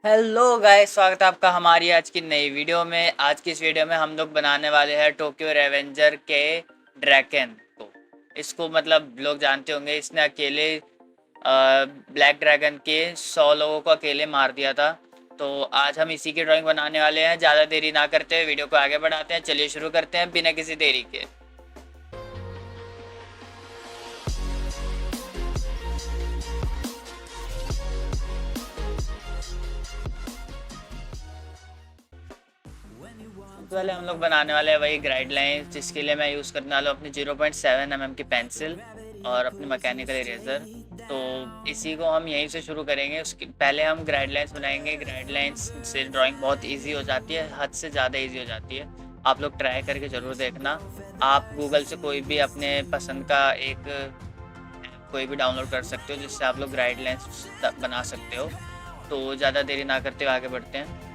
Hello guys, स्वागत है आपका हमारी आज की नई वीडियो में। आज की इस वीडियो में हम लोग बनाने वाले हैं टोक्यो रेवेंजर के ड्रैकन को। इसको मतलब लोग जानते होंगे, इसने अकेले ब्लैक ड्रैगन के 100 लोगों को अकेले मार दिया था। तो आज हम इसी की ड्राइंग बनाने वाले हैं। ज़्यादा देरी ना करते हुए वीडियो को आगे बढ़ाते हैं। चलिए शुरू करते हैं बिना किसी देरी के। सबसे पहले हम लोग बनाने वाले हैं वही गाइडलाइंस, जिसके लिए मैं यूज़ करने वाला हूँ अपनी 0.7 mm की पेंसिल और अपनी मैकेनिकल इरेज़र। तो इसी को हम यहीं से शुरू करेंगे। उसके पहले हम गाइडलाइंस बनाएंगे। गाइडलाइंस से ड्राइंग बहुत इजी हो जाती है, हद से ज़्यादा इजी हो जाती है। आप लोग ट्राई करके ज़रूर देखना। आप गूगल से कोई भी अपने पसंद का एक कोई भी डाउनलोड कर सकते हो, जिससे आप लोग गाइडलाइंस बना सकते हो। तो ज़्यादा देरी ना करते हुए आगे बढ़ते हैं।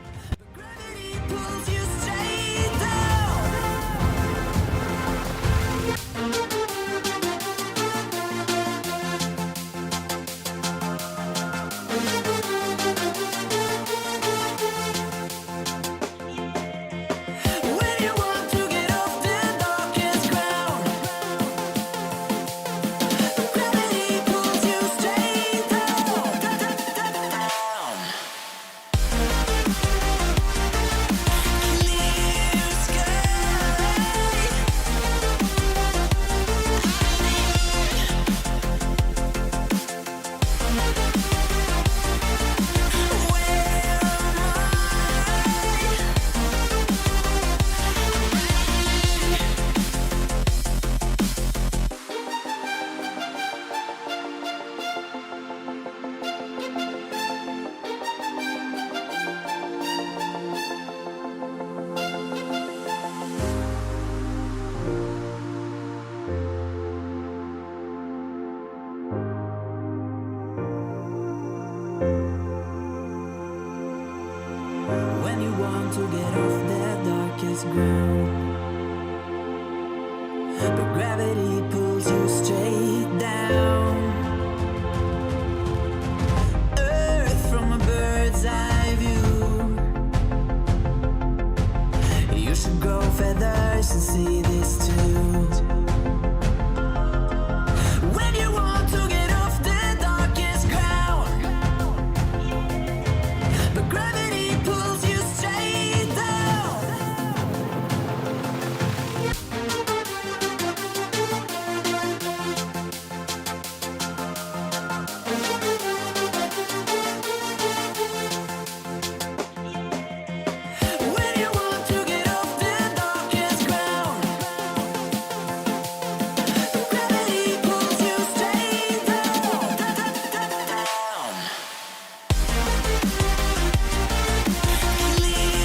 When you want to get off that darkest ground, but gravity pulls you straight down. Earth from a bird's eye view. You should grow feathers and see this too. When you want to get off the darkest ground, but gravity pulls you straight down. When you want to get off the darkest ground, gravity pulls you straight down. Clear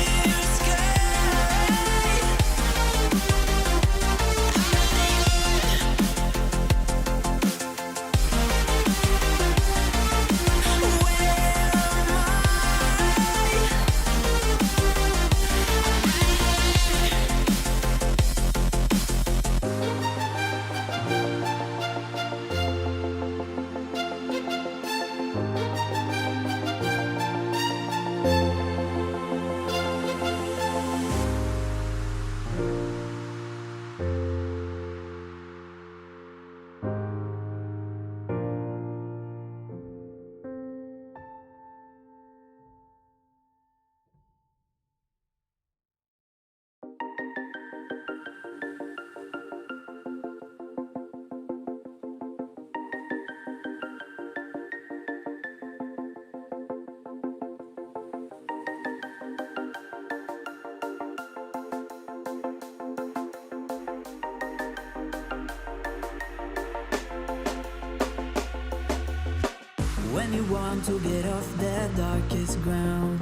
When you want to get off that darkest ground,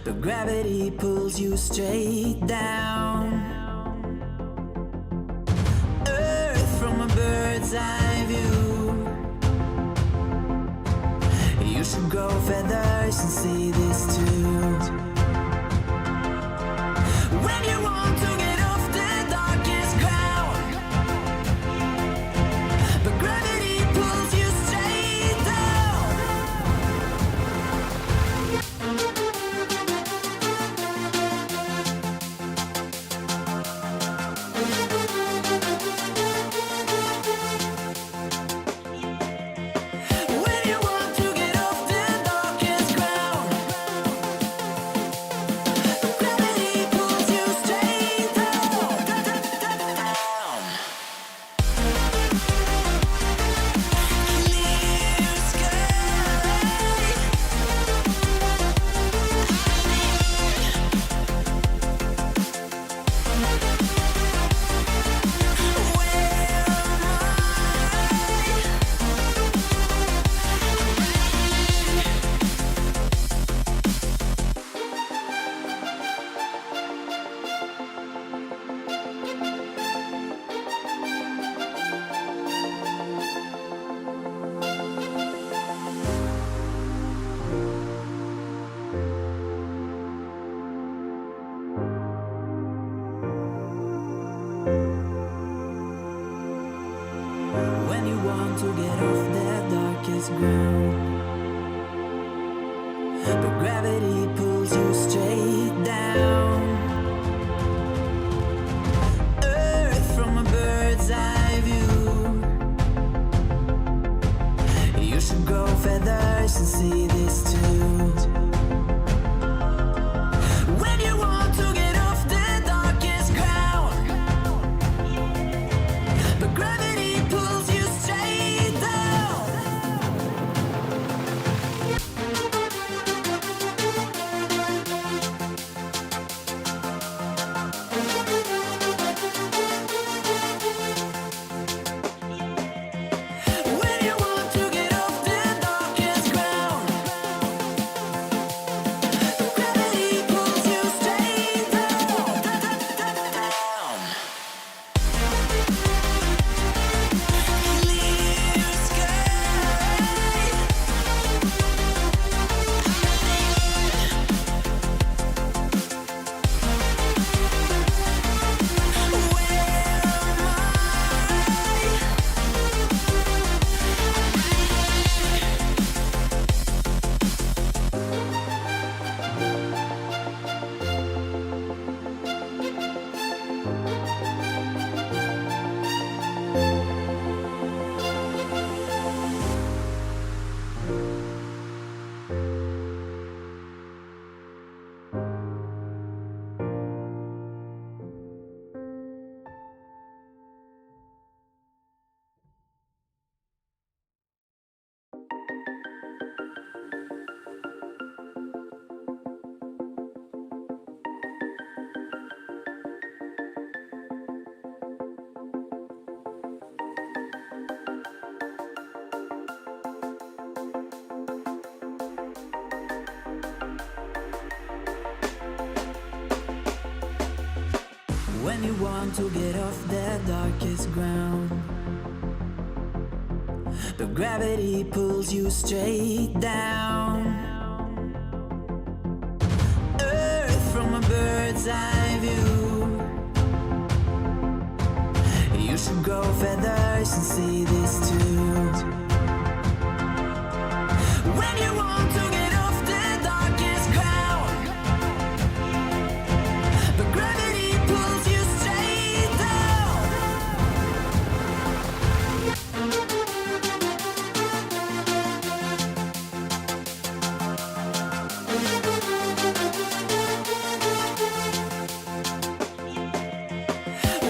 but gravity pulls you straight down. Earth from a bird's eye view. You should grow feathers and see this too. When you want to get off the darkest ground, but gravity pulls you straight down. and see this too. When you want to get off the darkest ground, but gravity pulls you straight down. When you want to get off the darkest ground, gravity pulls you straight down. Clear sky. When you want to get off the darkest ground, but gravity pulls you straight down. Earth from a bird's eye view. You should grow feathers and see this too. When you want to get off the darkest ground, but gravity pulls you straight down.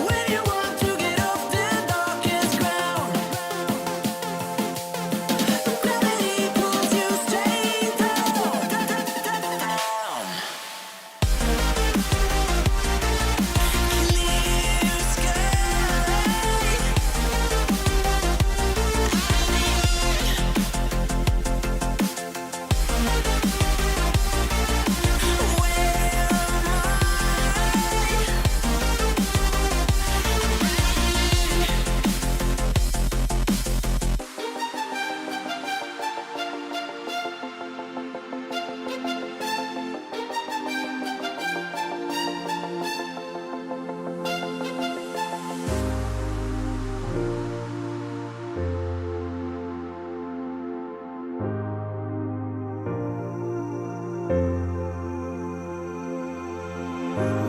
When you want to get off the darkest ground, gravity pulls you straight down. Clear sky.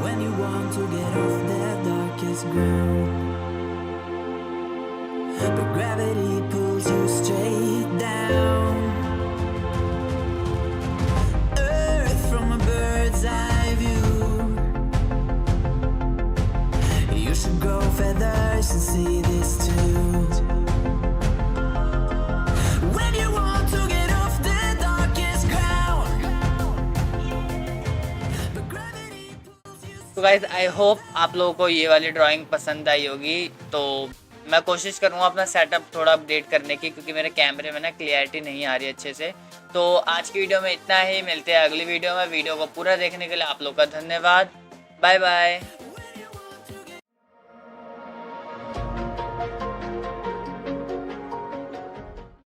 When you want to get off the darkest ground, but gravity pulls you straight down. Earth from a bird's eye view. You should grow feathers and see this too. When you want to get off the darkest ground, but gravity pulls you. तो guys I hope आप लोगों को ये वाली drawing पसंद आई होगी। तो मैं कोशिश करूँगा अपना सेटअप थोड़ा अपडेट करने की, क्योंकि मेरे कैमरे में ना क्लियरिटी नहीं आ रही अच्छे से। तो आज की वीडियो में इतना ही, मिलते हैं अगली वीडियो में। वीडियो को पूरा देखने के लिए आप लोग का धन्यवाद। Bye bye.